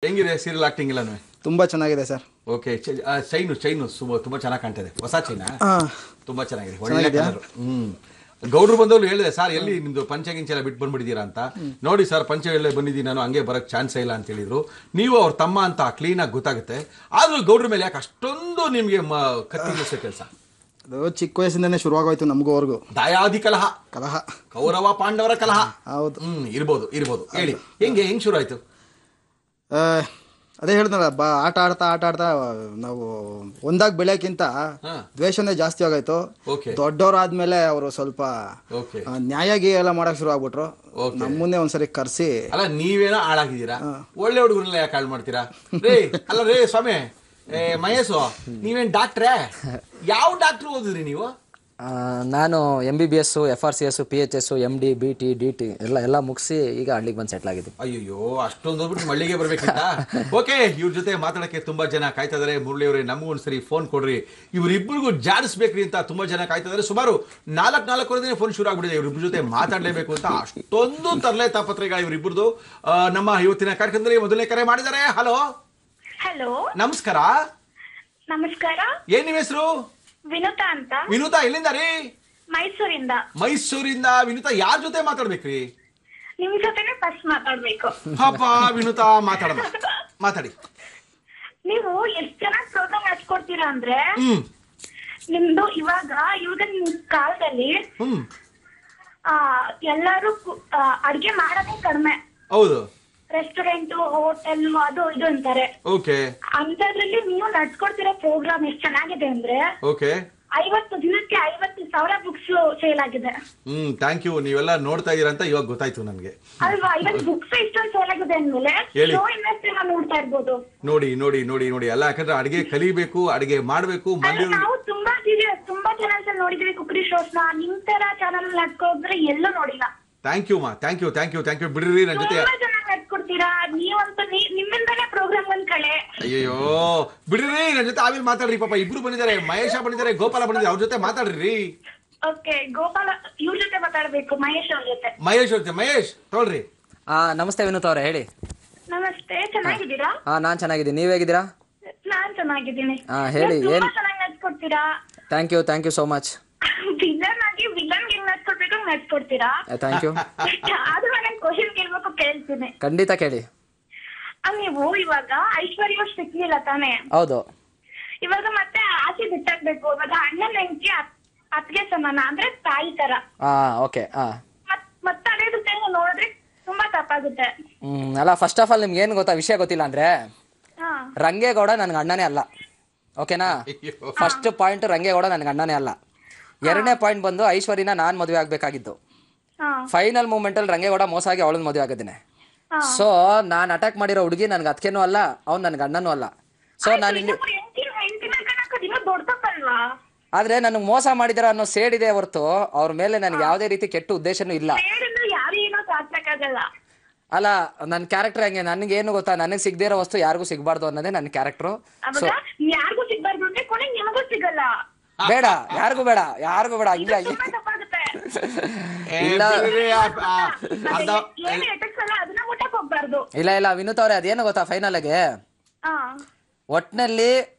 ಹೆಂಗಿದೆ serial acting ಎಲ್ಲಾನು? ತುಂಬಾ ಚೆನ್ನಾಗಿದೆ ಸರ್. ಓಕೆ, ಚೈನು ತುಂಬಾ ಚೆನ್ನಾಗಿ ಕಾಣ್ತಿದೆ. ಹೊಸ ಚೈನಾ ತುಂಬಾ ಚೆನ್ನಾಗಿದೆ, ಒಳ್ಳೆ ಚೆನ್ನಾಗಿದ್ಯಾ? ಕಲರ್. ಗೌಡ್ರು ಬಂದವರು ಹೇಳಿದೆ ಸರ್ ಎಲ್ಲಿ ನಿಮ್ದು ಪಂಚೆ ಗಿಂಚೆಲ್ಲ ಬಿಟ್ಟು ಬಂದ್ಬಿಟ್ಟಿದ್ದೀರಾ ಅಂತ. ನೋಡಿ ಸರ್, ಪಂಚೆ ಹೇಳಿ ಬಂದಿದ್ದೀನಿ ನಾನು, ಹಂಗೆ ಬರಕ್ ಚಾನ್ಸ್ ಇಲ್ಲ ಅಂತ ಹೇಳಿದ್ರು. ನೀವು ಅವ್ರ ತಮ್ಮ ಅಂತ ಕ್ಲೀನ್ ಆಗಿ ಗೊತ್ತಾಗುತ್ತೆ. ಆದ್ರೂ ಗೌಡ್ರ ಮೇಲೆ ಯಾಕೆ ಅಷ್ಟೊಂದು ನಿಮ್ಗೆ ಕತ್ತಿ ಕೆಲಸ? ಅದು ಚಿಕ್ಕ ವಯಸ್ಸಿಂದನೇ ಶುರುವಾಗೋಯ್ತು ನಮಗೂ ಅವ್ರಿಗೂ. ದಾಯಾದಿ ಕಲಹ, ಕೌರವ ಪಾಂಡವರ ಕಲಹ. ಹೌದು. ಇರ್ಬೋದು. ಹೇಳಿ, ಹೆಂಗ್ ಶುರು ಆಯ್ತು? ಅದೇ ಹೇಳಿದ್ನಲ್ಲ, ಆಟ ಆಡ್ತಾ ನಾವು ಒಂದಾಗಿ ಬೆಳೆಯಕ್ಕಿಂತ ದ್ವೇಷನೇ ಜಾಸ್ತಿ ಆಗೋಯ್ತು. ದೊಡ್ಡವರಾದ್ಮೇಲೆ ಅವರು ಸ್ವಲ್ಪ ನ್ಯಾಯಾಗಿ ಎಲ್ಲ ಮಾಡಕ್ ಶುರು ಆಗ್ಬಿಟ್ರು. ನಮ್ಮನ್ನೇ ಒಂದ್ಸರಿ ಕರ್ಸಿ, ಅಲ್ಲ ನೀವೇನೋ ಹಾಳಾಗಿದ್ದೀರಾ, ಒಳ್ಳೆ ಹುಡುಗರನ್ನೆಲ್ಲ ಯಾಕೆ ಹಾಳು ಮಾಡ್ತೀರಾ? ಅಲ್ಲ ರೇ ಸ್ವಾಮಿ, ಮಹೇಶು ನೀವೇನ್ ಡಾಕ್ಟ್ರೇ? ಯಾವ ಡಾಕ್ಟ್ರು ಓದಿದ್ರಿ ನೀವು? ನಾನು MBBS, FRCS, PHS, MD, BT, DT ಎಲ್ಲ ಮುಗಿಸಿ ಈಗ ಹಳ್ಳಿಗೆ ಬಂದು ಸೆಟ್ಲ್ ಆಗಿದ್ದೀನಿ. ಅಯ್ಯೋ, ಅಷ್ಟೊಂದು ಹೋಗ್ಬಿಟ್ಟು ಮಳ್ಳಿಗೆ ಬರ್ಬೇಕಿತ್ತ? ಓಕೆ, ಇವ್ರ ಜೊತೆ ಮಾತಾಡಕ್ಕೆ ತುಂಬಾ ಜನ ಕಾಯ್ತಾ ಇದಾರೆ. ಮುರಳಿ ಅವರೇ, ನಮಗೂ ಒಂದ್ಸರಿ ಫೋನ್ ಕೊಡ್ರಿ, ಇವರಿಬ್ಬರಿಗೂ ಜಾಡಿಸ್ಬೇಕ್ರಿ ಅಂತ ತುಂಬಾ ಜನ ಕಾಯ್ತಾ ಇದಾರೆ. ಸುಮಾರು 4 ಫೋನ್ ಶುರು ಆಗ್ಬಿಟ್ಟಿದೆ. ಇವ್ರಿಬ್ರ ಜೊತೆ ಮಾತಾಡ್ಲೇಬೇಕು ಅಂತ ಅಷ್ಟೊಂದು ತರಲೆ ತಾಪತ್ರೆಗಳ ಇವರಿಬ್ಬರದು. ನಮ್ಮ ಇವತ್ತಿನ ಕಾರ್ಯಕ್ರಮದಲ್ಲಿ ಮೊದಲನೇ ಕರೆ ಮಾಡಿದ್ದಾರೆ. ಹಲೋ. ನಮಸ್ಕಾರ. ಏನ್ ನಿಮ್ಮ ಹೆಸರು? ವಿನುತಾ ಅಂತ. ವಿನುತಾ, ಎಲ್ಲಿಂದ ರೀ? ಮೈಸೂರಿಂದ. ವಿನುತಾ, ಯಾರ ಜೊತೆ ಮಾತಾಡ್ಬೇಕ್ರಿ? ನಿಮ್ ಜೊತೆನೆ ಫಸ್ಟ್ ಮಾತಾಡ್ಬೇಕು. ಪಾಪ ವಿನುತಾ, ಮಾತಾಡಿ. ನೀವು ಎಷ್ಟ್ ಚೆನ್ನಾಗಿ ಪ್ರೋಗ್ರಾಮ್ ಹಚ್ಕೊಡ್ತೀರಾ ಅಂದ್ರೆ, ನಿಮ್ದು ಇವಾಗ ನಿಮ್ ಕಾಲದಲ್ಲಿ ಎಲ್ಲಾರು ಅಡ್ಗೆ ಮಾಡೋದೇ ಕಡಿಮೆ. ಹೌದು. ರೆಸ್ಟೋರೆಂಟ್, ಹೋಟೆಲ್, ಅದು ಇದು ಅಂತಾರೆ. ಅಂತದ್ರಲ್ಲಿ ನೀವು ನಡ್ಸ್ಕೊಡ್ತಿರೋ ಪ್ರೋಗ್ರಾಮ್ ಎಷ್ಟ್ ಚೆನ್ನಾಗಿದೆ ಅಂದ್ರೆ, 50 ದಿನಕ್ಕೆ 50,000 ಬುಕ್ಸ್ ಸೇಲ್ ಆಗಿದೆ. Thank you. ನೀವೆಲ್ಲ ನೋಡ್ತಾ ಇದೀರ ಅಂತ ಇವಾಗ ಗೊತ್ತಾಯ್ತು ನನ್ಗೆ. ಅಲ್ವಾ, 50 ಬುಕ್ಸ್ ಇಷ್ಟೊಂದು ಸೇಲ್ ಆಗಿದೆ ಅಂದ್ಮೇಲೆ ನೋಡ್ತಾ ಇರ್ಬೋದು. ನೋಡಿ ಅಲ್ಲ, ಯಾಕಂದ್ರೆ ಅಡಿಗೆ ಕಲಿಬೇಕು, ಅಡಿಗೆ ಮಾಡ್ಬೇಕು. ನಾವು ತುಂಬಾ ಸೀರಿಯಸ್, ತುಂಬಾ ಚಾನಲ್ಸ್ ನೋಡಿದೀವಿ ಕುಕ್ರಿ ಶೋಸ್ ನ. ನಿಮ್ ತರ ಚಾನಲ್ ನಡ್ಕೋದ್ರೆ ಎಲ್ಲೂ ನೋಡಿಲ್ಲ. ಥ್ಯಾಂಕ್ ಯು ಬಿಡ್ರಿ. ನನ್ನ ಜೊತೆ ಕೊಡ್ತೀರಾ ನೀವಂತೂ, ನಿಮ್ಮಿಂದಾನೇ ಪ್ರೋಗ್ರಾಮ್ ಒಂದ್ ಕಳೆ. ಅಯ್ಯೋ ಬಿಡ್ರಿ, ನನ್ನ ಜೊತೆ ಆಮೇಲೆ ಮಾತಾಡ್ರಿ. ಪಾಪ ಇಬ್ರು ಬಂದಿದ್ದಾರೆ, ಮಹೇಶ ಬಂದಿದ್ದಾರೆ, ಗೋಪಾಲ ಬಂದಿದ್ದಾರೆ. ಅವ್ರ ಜೊತೆ ಮಾತಾಡ್ರಿ. ಓಕೆ, ಗೋಪಾಲ ಇವ್ರ ಜೊತೆ ಮಾತಾಡ್ಬೇಕು, ಮಹೇಶ್ ಅವ್ರ ಜೊತೆ. ಮಹೇಶ್ ತಗೊಳ್ರಿ. ನಮಸ್ತೆ ವಿನುತಾ ಅವರೇ, ಹೇಳಿ. ನಮಸ್ತೆ, ಚೆನ್ನಾಗಿದ್ದೀರಾ? ನಾನ್ ಚೆನ್ನಾಗಿದ್ದೀನಿ, ನೀವ್ ಹೇಗಿದ್ದೀರಾ? ನಾನ್ ಚೆನ್ನಾಗಿದ್ದೀನಿ. ಹೇಳಿ, ಏನ್ ಚೆನ್ನಾಗಿ ನಡ್ಸ್ಕೊಡ್ತೀರಾ. Thank you so much. Villain ಆಗಿ ವಿಲನ್ ಹೆಂಗ್ ನಡ್ಸ್ಕೊಡ್ಬೇಕು ನಡ್ಸ್ಕೊಡ್ತೀರಾ. Thank you. ಆದ್ರೂ ನಾನು ಕ್ವಶನ್ ಕೇಳ್ಬೇಕು, ಕೇಳ್ತೀನಿ. ಖಂಡಿತ ಕೇಳಿ. ನೀವು ಇವಾಗ ಐಶ್ವರ್ಯ ಸಿಕ್ಲಿಲ್ಲ ತಾನೇ? ಹೌದು. ಇವಾಗ ಮತ್ತೆ ಆಸೆ ಬಿಟ್ಟಾಗ್ಬೇಕು. ಇವಾಗ ಅಣ್ಣನ ಹೆಂಡತಿ ಅತ್ತಿಗೆ ಸಮಾನ, ಅಂದ್ರೆ ತಾಯಿ ತರ. ಓಕೆ. ಮತ್ತೆ ಅದೇ ಜೊತೆ ನೋಡಿದ್ರೆ ತುಂಬಾ ತಪ್ಪಾಗುತ್ತೆ. ಅಲ್ಲ, ಫಸ್ಟ್ ಆಫ್ ಆಲ್ ನಿಮ್ಗೆ ಏನ್ ಗೊತ್ತಾ, ವಿಷಯ ಗೊತ್ತಿಲ್ಲ ಅಂದ್ರೆ, ರಂಗೇಗೌಡ ನನ್ಗೆ ಅಣ್ಣನೇ ಅಲ್ಲ. ಓಕೆನಾ? ಫಸ್ಟ್ ಪಾಯಿಂಟ್, ರಂಗೇಗೌಡ ನನ್ಗೆ ಅಣ್ಣನೇ ಅಲ್ಲ. ಎರಡನೇ ಪಾಯಿಂಟ್ ಬಂದು, ಐಶ್ವರ್ಯನ ನಾನ್ ಮದುವೆ ಆಗ್ಬೇಕಾಗಿದ್ದು. ಫೈನಲ್ ಮೂಮೆಂಟ್ ಅಲ್ಲಿ ರಂಗೇಗೌಡ ಮೋಸ ಆಗಿ ಅವಳನ್ನ ಮದುವೆ ಆಗಿದ್ದೇನೆ. ಸೊ ನಾನ್ ಅಟ್ಯಾಕ್ ಮಾಡಿರೋ ಹುಡುಗಿ ನನ್ಗೆ ಅತ್ಕೆನೂ ಅಲ್ಲ, ಅವ್ನು ನನ್ಗೆ ಅಣ್ಣನೂ ಅಲ್ಲ. ಸೊ ನಾನು ಇಲ್ಲಿ ಆದ್ರೆ ನನಗೆ ಮೋಸ ಮಾಡಿದಾರ ಅನ್ನೋ ಸೇಡಿದೆ ಹೊರತು ಅವ್ರ ಮೇಲೆ ನನ್ಗೆ ಯಾವುದೇ ರೀತಿ ಕೆಟ್ಟ ಉದ್ದೇಶನೂ ಇಲ್ಲ. ಅಲ್ಲ, ನನ್ನ ಕ್ಯಾರೆಕ್ಟರ್ ಹೆಂಗೆ, ನನ್ಗೆ ಏನು ಗೊತ್ತಾ, ನನಗೆ ಸಿಗದೇ ಇರೋ ವಸ್ತು ಯಾರಿಗೂ ಸಿಗಬಾರ್ದು ಅನ್ನೋದೇ ನನ್ನ ಕ್ಯಾರೆಕ್ಟರ್. ಬೇಡ, ಯಾರಿಗೂ ಬೇಡ ಇಲ್ಲ ಇಲ್ಲ ವಿನುತಾ ಅವ್ರೆ, ಅದೇನು ಗೊತ್ತಾ, ಫೈನಲ್ ಆಗಿ ಒಟ್ನಲ್ಲಿ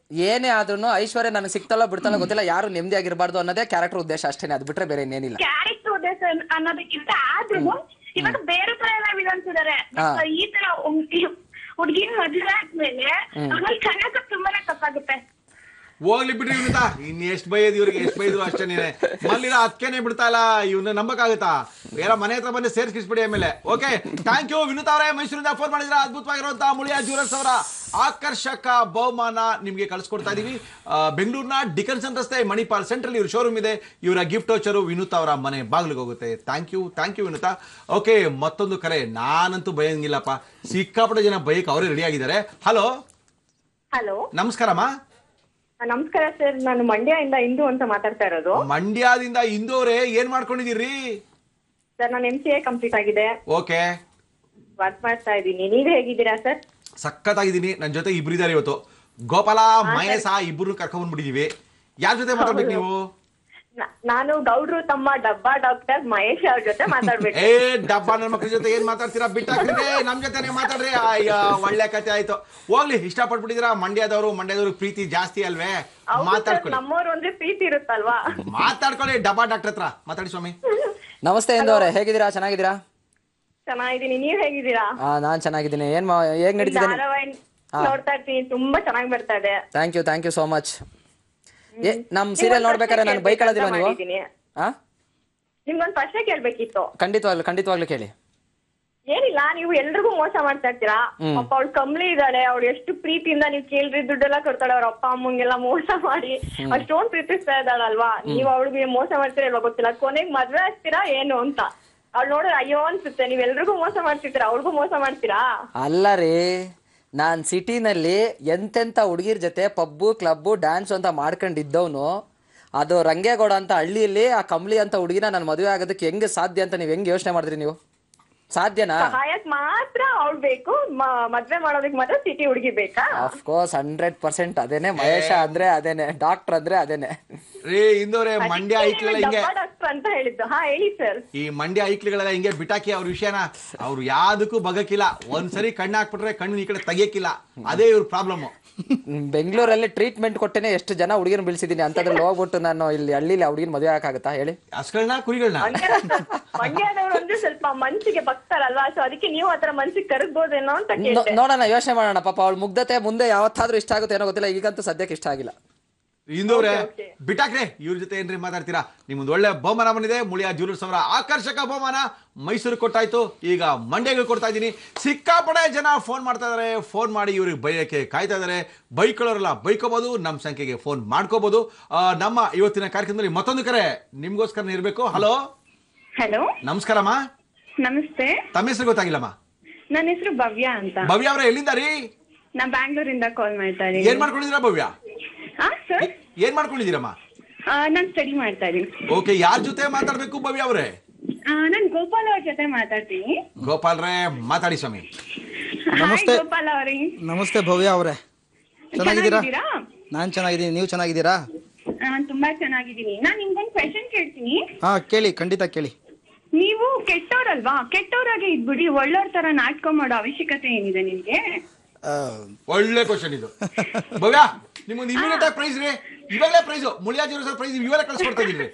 ಏನೇ ಆದ್ರೂ ಐಶ್ವರ್ಯ ನನಗೆ ಸಿಗ್ತಲ್ಲ ಬಿಡ್ತಲ್ಲ ಗೊತ್ತಿಲ್ಲ, ಯಾರು ನೆಮ್ಮದಿ ಆಗಿರಬಾರ್ದು ಅನ್ನೋದೇ ಕ್ಯಾರೆಕ್ಟರ್ ಉದ್ದೇಶ ಅಷ್ಟೇನೆ. ಅದು ಬಿಟ್ರೆ ಬೇರೆ ಇನ್ನೇನಿಲ್ಲ. ಕ್ಯಾರೆಕ್ಟರ್ ಉದ್ದೇಶ ಅನ್ನೋದಕ್ಕಿಂತ ಆದ್ರೂ ಇವಾಗ ಬೇರೆ ತರ ಎಲ್ಲ ವಿಲನ್ಸ್ ಇದಾರೆ. ಈ ತರ ಹುಡುಗಿನ ಮದುವೆ ಆದ್ಮೇಲೆ ಕನ್ನಡ ತುಂಬಾನೇ ತಪ್ಪಾಗುತ್ತೆ. ಹೋಗ್ಲಿ ಬಿಡ್ರಿ ವಿನುತಾ, ಇನ್ ಎಷ್ಟ್ ಬೈಯೋದು ಇವ್ರಿಗೆ, ಎಷ್ಟ್ ಬೈದ್ರು ಅಷ್ಟೇನೆ. ಮಲ್ಲಿರ ಅದಕ್ಕೇನೆ ಬಿಡ್ತಾ ಇಲ್ಲ, ಇವ್ನ ನಂಬಕ್ಕಾಗುತ್ತಾ? ಬೇರೆ ಮನೆ ಹತ್ರ ಬಂದು ಸೇರ್ಸ್ಕಿಸ್ಬಿಡಿ ಆಮೇಲೆ. ಓಕೆ, ಥ್ಯಾಂಕ್ ಯು ವಿನುತಾ ಅವರೇ. ಮೈಸೂರಿಂದ ಫೋನ್ ಮಾಡಿದ್ರೆ ಅದ್ಭುತವಾಗಿರುವಂತಹ ಮುಳಿಯಾ ಜ್ಯೂವೆಲರ್ಸ್ ಅವರ ಆಕರ್ಷಕ ಬಹುಮಾನ ನಿಮ್ಗೆ ಕಳಿಸ್ಕೊಡ್ತಾ ಇದೀವಿ. ಬೆಂಗಳೂರಿನ ಡಿಕನ್ಸನ್ ರಸ್ತೆ ಮಣಿಪಾಲ್ ಸೆಂಟ್ರಲ್ ಇವ್ರ ಶೋರೂಮ್ ಇದೆ. ಇವರ ಗಿಫ್ಟ್ ವೋಚರು ವಿನುತಾ ಅವರ ಮನೆ ಬಾಗಿಲಿಗೆ ಹೋಗುತ್ತೆ. Thank you Vinutha. ಓಕೆ, ಮತ್ತೊಂದು ಕರೆ. ನಾನಂತೂ ಬಯಂಗಿಲ್ಲಪ್ಪ, ಸಿಕ್ಕಾಪಟ್ಟೆ ಜನ ಬೈಕ್ ಅವರೇ ರೆಡಿ ಆಗಿದ್ದಾರೆ. ಹಲೋ. ನಮಸ್ಕಾರಮ್ಮ. ನಮಸ್ಕಾರ ಸರ್, ನಾನು ಮಂಡ್ಯದಿಂದ ಇಂದು ಅಂತ ಮಾತಾಡ್ತಾ ಇರೋದು. ಮಂಡ್ಯದಿಂದ ಇಂದು ಅವರೇ, ಏನ್ ಮಾಡ್ಕೊಂಡಿದ್ದೀರಿ? ಸರ್, ನಾನು MCA ಕಂಪ್ಲೀಟ್ ಆಗಿದೆ. ಓಕೆ, ವರ್ಕ್ ಮಾಡ್ತಾ ಇದ್ದೀನಿ. ನೀವ್ ಹೇಗಿದ್ದೀರಾ ಸರ್? ಸಖತ್ತಾಗಿದ್ದೀನಿ. ನನ್ನ ಜೊತೆ ಇಬ್ಬರಿದ್ದಾರೆ ಇವತ್ತು. ಗೋಪಾಲ, ಮಹೇಶ ಇಬ್ಬರು ಕರ್ಕೊಂಡ್ ಬಂದ್ಬಿಟ್ಟಿದೀವಿ. ಯಾರ ಜೊತೆ ಮಾತಾಡ್ಬೇಕು ನೀವು? ನಾನು ಗೌಡ್ರು ತಮ್ಮ ಡಬ್ಬಾ ಡಾಕ್ಟರ್ ಮಹೇಶ್ ಅವ್ರ ಜೊತೆ ಮಾತಾಡ್ಬೇಕು. ಏ ಡಬ್ಬ ನನ್ನ ಮಕ್ಳ ಜೊತೆ ಏನ್ ಮಾತಾಡ್ತೀರಾ, ಬಿಟ್ಟಾಕ್ರಿ ನಮ್ ಜೊತೆನೆ ಮಾತಾಡ್ರಿ. ಅಯ್ಯ ಒಳ್ಳೆ ಕತೆ ಆಯ್ತು. ಹೋಗ್ಲಿ, ಇಷ್ಟಪಟ್ಬಿಟ್ಟಿದ್ದೀರಾ. ಮಂಡ್ಯದವ್ರು ಪ್ರೀತಿ ಜಾಸ್ತಿ ಅಲ್ವೇ? ಮಾತಾಡ್ಕೊಳ್ಳಿ. ನಮ್ಮವ್ರು ಅಂದ್ರೆ ಪ್ರೀತಿ ಇರುತ್ತಲ್ವಾ? ಮಾತಾಡ್ಕೊಳ್ಳಿ ಡಬ್ಬಾ ಡಾಕ್ಟರ್ ಹತ್ರ ಮಾತಾಡಿ. ಸ್ವಾಮಿ ನಮಸ್ತೆ ಇಂದು ಅವರೇ, ಹೇಗಿದ್ದೀರಾ? ಚೆನ್ನಾಗಿದ್ದೀರಾ? ಚೆನ್ನಾಗಿದ್ದೀನಿ, ನೀವ್ ಹೇಗಿದ್ದೀರಾ? ನಾನ್ ಚೆನ್ನಾಗಿದ್ದೀನಿ. ಹೇಗ್ ನಡೀತಿದೆ? ಧಾರಾವಾಹಿ ನೋಡ್ತಾ ಇರ್ತೀನಿ, ತುಂಬಾ ಚೆನ್ನಾಗಿ ಬರ್ತಾ ಇದೆ. Thank you so much. ನಮ್ ಸೀರಿಯಲ್ ನೋಡ್ಬೇಕಾದ್ರೆ ನಾನು ಬೈಕ್ ಕಳದಿಲ್ವಾ ನೀವು? ನಿಮ್ಗೊಂದ್ ಪ್ರಶ್ನೆ ಕೇಳ್ಬೇಕಿತ್ತು. ಖಂಡಿತವಾಗ್ಲೂ ಕೇಳಿ. ಏನಿಲ್ಲ, ನೀವು ಎಲ್ರಿಗೂ ಮೋಸ ಮಾಡ್ತಾ ಇರ್ತೀರಾ. ಪಾಪ ಅವಳು ಕಮ್ಲಿ ಇದ್ದಾಳೆ, ಅವಳು ಎಷ್ಟು ಪ್ರೀತಿಯಿಂದ ನೀವು ಕೇಳ್ರಿ ದುಡ್ಡೆಲ್ಲ ಕೊಡ್ತಾಳೆ, ಅವ್ರ ಅಪ್ಪ ಅಮ್ಮಂಗೆಲ್ಲ ಮೋಸ ಮಾಡಿ ಅಷ್ಟೊಂದ್ ಪ್ರೀತಿಸ್ತಾ ಇದ್ದಾಳಲ್ವಾ. ನೀವು ಅವಳಿಗೆ ಮೋಸ ಮಾಡ್ತೀರಾ ಇಲ್ವಾ ಗೊತ್ತಿಲ್ಲ, ಕೊನೆಗ್ ಮದ್ವೆ ಆಗ್ತೀರಾ ಏನು ಅಂತ ಅವ್ಳು ನೋಡಿದ್ರೆ ಅಯ್ಯೋ ಅನ್ಸುತ್ತೆ. ನೀವ್ ಎಲ್ರಿಗೂ ಮೋಸ ಮಾಡ್ತಿರ್ತೀರಾ, ಅವ್ಳಿಗೂ ಮೋಸ ಮಾಡ್ತೀರಾ? ಅಲ್ಲ ರೀ, ನಾನ್ ಸಿಟಿನಲ್ಲಿ ಎಂತೆಂತ ಹುಡುಗಿರ್ ಜೊತೆ ಪಬ್ಬು ಕ್ಲಬ್ಬು ಡ್ಯಾನ್ಸ್ ಅಂತ ಮಾಡ್ಕೊಂಡಿದ್ದವನು, ಅದು ರಂಗೇಗೌಡ ಅಂತ ಹಳ್ಳಿಯಲ್ಲಿ ಆ ಕಮ್ಲಿ ಅಂತ ಹುಡುಗಿನ ನಾನು ಮದುವೆ ಆಗೋದಕ್ಕೆ ಹೆಂಗೆ ಸಾಧ್ಯ ಅಂತ ನೀವ್ ಹೆಂಗ್ ಯೋಚನೆ ಮಾಡಿದ್ರಿ ನೀವು? ಸಾಧ್ಯನಾ? ಸಹಾಯಕ್ ಮಾತ್ರ ಅವ್ಳು ಬೇಕು, ಮದ್ವೆ ಮಾಡೋದಕ್ಕೆ ಮಾತ್ರ ಸಿಟಿ ಹುಡುಗಿ ಬೇಕಾ? ಅಫ್ಕೋರ್ಸ್ 100% ಅದೇನೆ. ಮಹೇಶ ಅಂದ್ರೆ ಅದೇನೆ, ಡಾಕ್ಟರ್ ಅಂದ್ರೆ ಅದೇನೆ. ರೀ ಇಂದವ್ರೆ, ಮಂಡ್ಯ ಐಕ್ಳೆಲ್ಲ ಹಿಂಗೆ ಅಂತ ಹೇಳಿದ್ದು. ಹಾ ಹೇಳಿ ಸರ್. ಈ ಮಂಡ್ಯ ಐಕ್ಳುಗಳೆಲ್ಲ ಹಿಂಗೆ ಬಿಟಾಕಿ ಅವ್ರ ವಿಷಯನ ಅವ್ರು ಯಾವ್ದಕ್ಕೂ ಬಗಕಿಲ್ಲ. ಒಂದ್ಸರಿ ಕಣ್ಣು ಹಾಕ್ಬಿಟ್ರೆ ಕಣ್ಣು ಈ ಕಡೆ ತೆಗಿಯಕ್ಕಿಲ್ಲ. ಅದೇ ಇವ್ರ ಪ್ರಾಬ್ಲಮ್. ಬೆಂಗಳೂರಲ್ಲಿ ಟ್ರೀಟ್ಮೆಂಟ್ ಕೊಟ್ಟೆನೆ ಎಷ್ಟು ಜನ ಹುಡುಗಿನ ಬೀಳ್ಸಿದೀನಿ. ಅಂತದ್ರಲ್ಲಿ ಹೋಗ್ಬಿಟ್ಟು ನಾನು ಇಲ್ಲಿ ಹಳ್ಳಿಲಿ ಹುಡುಗಿನ ಮದುವೆ ಆಗತ್ತಾ ಹೇಳಿ? ಹಸ್ಗಳನ್ನ ಕುರಿಗಳನ್ನ ಮಂಡ್ಯದವ್ರು ಅಂದ್ರೆ ಸ್ವಲ್ಪ ಮನ್ಸಿಗೆ ಬಗ್ತಾರಲ್ವಾ, ಸೊ ಅದಕ್ಕೆ ನೀವು ಆತರ ಮನ್ಸಿಗೆ ಕರಗ್ಬೋದೇನೋ ಅಂತ ಕೇಳ್ದೆ. ನೋಡೋಣ, ಯೋಚನೆ ಮಾಡೋಣ. ಪಾಪ ಅವಳ ಮುಗ್ಧತೆ ಮುಂದೆ ಯಾವತ್ತಾದ್ರೂ ಇಷ್ಟ ಆಗುತ್ತೆ ಏನೋ ಗೊತ್ತಿಲ್ಲ, ಈಗಂತೂ ಸದ್ಯಕ್ಕೆ ಇಷ್ಟ ಆಗಿಲ್ಲ. ಇಂದವ್ರೆ ಬಿಟಾಕ್ರೆ, ಇವ್ರ ಜೊತೆ ಏನ್ರಿ ಮಾತಾಡ್ತೀರಾ? ನಿಮ್ಗೊಂದು ಒಳ್ಳೆ ಬಹುಮಾನ ಬಂದಿದೆ. ಮುಳಿಯಾ ಜ್ಯುವೆಲರ್ಸ್ ಅವರ ಆಕರ್ಷಕ ಬಹುಮಾನ ಮೈಸೂರು ಕೊಟ್ಟಾಯ್ತು, ಈಗ ಮಂಡ್ಯಗೆ ಕೊಡ್ತಾ ಇದ್ದೀನಿ. ಸಿಕ್ಕಾಪಡೆ ಜನ ಫೋನ್ ಮಾಡ್ತಾ ಇದಾರೆ. ಫೋನ್ ಮಾಡಿ ಇವ್ರಿಗೆ ಬೈಯಕ್ಕೆ ಕಾಯ್ತಾ ಇದಾರೆ. ಬೈಕೊಳ್ಳೋರೆಲ್ಲ ಬೈಕೋಬಹುದು, ನಮ್ಮ ಸಂಖ್ಯೆಗೆ ಫೋನ್ ಮಾಡ್ಕೋಬಹುದು. ನಮ್ಮ ಇವತ್ತಿನ ಕಾರ್ಯಕ್ರಮದಲ್ಲಿ ಮತ್ತೊಂದು ಕರೆ ನಿಮ್ಗೋಸ್ಕರ ಇರಬೇಕು. ಹಲೋ ಹಲೋ, ನಮಸ್ಕಾರಮ್ಮ. ನಮಸ್ತೆ. ತಮ್ಮ ಹೆಸರು ಗೊತ್ತಾಗಿಲ್ಲಮ್ಮ? ನನ್ನ ಹೆಸರು ಭವ್ಯ ಅಂತ. ಭವ್ಯ ಅವರೇ, ಎಲ್ಲಿಂದ ರೀ? ನಾ ಬ್ಯಾಂಗ್ಳೂರಿಂದ ಕಾಲ್ ಮಾಡ್ತಾ ಇದ್ದೀನಿ. ಏನ್ ಮಾಡ್ಕೊಂಡಿದ್ದೀರಾ ಭವ್ಯ? ಏನ್ ಮಾಡ್ಕೊಂಡಿದ್ದೀರಮ್ಮ? ನಾನ್ ಸ್ಟಡಿ ಮಾಡ್ತಾ ಇದೀನಿ. ಓಕೆ, ಯಾರ್ ಜೊತೆ ಮಾತಾಡ್ಬೇಕು ಭವ್ಯ ಅವರೇ? ನಾನ್ ಗೋಪಾಲ್ ಅವ್ರ ಜೊತೆ ಮಾತಾಡ್ತೀನಿ. ಗೋಪಾಲ್ರೇ ಮಾತಾಡಿ ಸ್ವಾಮಿ. ನಮಸ್ತೆ ಗೋಪಾಲ್ ಅವರೇ. ನಮಸ್ತೆ ಭವ್ಯ ಅವರೇ, ಚೆನ್ನಾಗಿದ್ದೀರಾ? ನಾನ್ ಚೆನ್ನಾಗಿದ್ದೀನಿ, ನೀವು ಚೆನ್ನಾಗಿದ್ದೀರಾ? ನಾನ್ ತುಂಬಾ ಚೆನ್ನಾಗಿದ್ದೀನಿ. ನಾನ್ ನಿಮ್ಗೊಂದು ಕ್ವೆಶ್ಚನ್ ಕೇಳ್ತೀನಿ. ಹಾ ಕೇಳಿ, ಖಂಡಿತ ಕೇಳಿ. ನೀವು ಕೆಟ್ಟವ್ರಲ್ವಾ, ಕೆಟ್ಟವ್ರಾಗೆ ಇದ್ಬಿಡಿ ಒಳ್ಳೆಯವ್ರ ತರ ನಾಟಕ ಮಾಡೋ ಅವಶ್ಯಕತೆ ಏನಿದೆ ನಿಮ್ಗೆ? ಒಳ್ಳೆ ಕ್ವಶನ್ ಇದು ಭವ್ಯ. ನಿಮ್ಗೊಂದು ಇಮಿಡಿಯೇಟ್ ಆಗಿ ಪ್ರೈಸ್ ರೀ, ಇವಾಗಲೇ ಪ್ರೈಸ್ ಮುಳಿಯಾ ಜ್ಯುವೆಲರ್ಸ್ ಪ್ರೈಸ್ ಇವಾಗಲೇ ಕಳ್ಸಿಕೊಡ್ತಾ ಇದೀನಿ.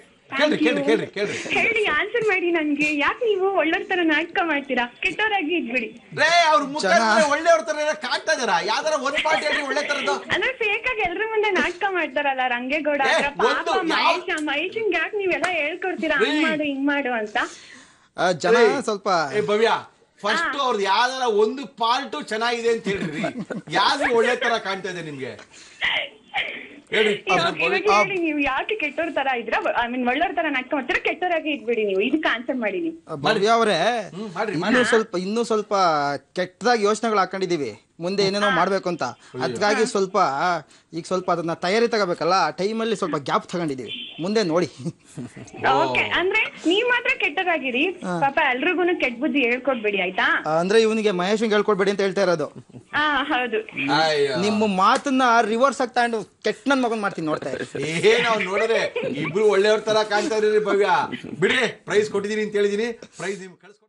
ಹೇಳಿ, ಆನ್ಸರ್ ಮಾಡಿ ನನ್ಗೆ. ಯಾಕೆ ನೀವು ಒಳ್ಳೆಯವ್ರ ತರ ನಾಟಕ ಮಾಡ್ತೀರಾ? ಕೆಟ್ಟವರಾಗಿ ಇದ್ಬಿಡಿ. ರೇ, ಅವ್ರ ಮುಖ ಒಳ್ಳೆಯವ್ರ ತರ ಕಾಣ್ತಾ ಇದಾರ. ಯಾವ್ದಾರ ಒಂದ್ ಪಾರ್ಟಿ ಆಗಿ ಒಳ್ಳೆ ತರದ್ದು ಅಂದ್ರೆ ಫೇಕ್ ಆಗಿ ಎಲ್ರ ಮುಂದೆ ನಾಟಕ ಮಾಡ್ತಾರಲ್ಲ ರಂಗೇಗೌಡ ಪಾಪ ಮಹೇಶನ್ ಯಾಕೆ ನೀವೆಲ್ಲ ಹೇಳ್ಕೊಡ್ತೀರಾ ಹಂಗ್ ಮಾಡು ಹಿಂಗ್ ಮಾಡು ಅಂತ? ಜನ ಸ್ವಲ್ಪ ಭವ್ಯ, ಫಸ್ಟ್ ಅವ್ರದ್ದು ಯಾವ್ದಾರ ಒಂದು ಪಾರ್ಟ್ ಚೆನ್ನಾಗಿದೆ ಅಂತ ಹೇಳ್ರಿ. ಯಾವ್ದು ಒಳ್ಳೆ ತರ ಕಾಣ್ತಾ ಇದೆ ನಿಮ್ಗೆ ಹೇಳಿ. ನೀವು ಯಾಕೆ ಕೆಟ್ಟವ್ರ ತರ ಇದ್ರ, ಐ ಮೀನ್ ಒಳ್ಳೆಯವ್ರ ತರ ನಾಟಕ ಮಾಡ್ತೀರಾ? ಕೆಟ್ಟವರಾಗಿ ಇದ್ಬಿಡಿ ನೀವು. ಇದಕ್ಕೆ ಆನ್ಸರ್ ಮಾಡಿ ನೀವು. ಭವ್ಯ ಅವರೇ, ಇನ್ನೂ ಸ್ವಲ್ಪ ಕೆಟ್ಟದಾಗಿ ಯೋಚನೆಗಳು ಹಾಕೊಂಡಿದೀವಿ, ಮುಂದೆ ಏನೇನೋ ಮಾಡ್ಬೇಕು ಅಂತ. ಅದಕ್ಕಾಗಿ ಸ್ವಲ್ಪ ಅದನ್ನ ತಯಾರಿ ತಗೋಬೇಕಲ್ಲ, ಆ ಟೈಮಲ್ಲಿ ಸ್ವಲ್ಪ ಗ್ಯಾಪ್ ತಗೊಂಡಿದೀವಿ. ಮುಂದೆ ನೋಡಿ. ಓಕೆ, ಅಂದ್ರೆ ನೀವ್ ಮಾತ್ರ ಕೆಟ್ಟದಾಗಿರಿ, ಪಾಪ ಎಲ್ರಿಗೂ ಕೆಟ್ಟ ಬುದ್ಧಿ ಹೇಳ್ಕೊಡ್ಬೇಡಿ ಆಯ್ತಾ? ಅಂದ್ರೆ ಇವನಿಗೆ ಮಹೇಶ್ ಹೇಳ್ಕೊಡ್ಬೇಡಿ ಅಂತ ಹೇಳ್ತಾ ಇರೋದು. ಹೌದು. ನಿಮ್ಮ ಮಾತನ್ನ ರಿವರ್ಸ್ ಆಗ್ತಾ ಕೆಟ್ಟ ನನ್ ಮಗನ್ ಮಾಡ್ತೀನಿ, ನೋಡ್ತಾ ಇರಿ. ನಾವು ನೋಡಿದ್ರೆ ಇಬ್ರು ಒಳ್ಳೆಯವ್ರ ತರ ಕಾಣ್ತಾ ಇದ್ರಿ ಭವ್ಯ. ಬಿಡ್ರಿ, ಪ್ರೈಸ್ ಕೊಟ್ಟಿದೀನಿ ಅಂತ ಹೇಳಿದೀನಿ. ಪ್ರೈಸ್ ನಿಮ್ಗೆ ಕಳ್ಸ್ಕೊಡ್ತೀನಿ.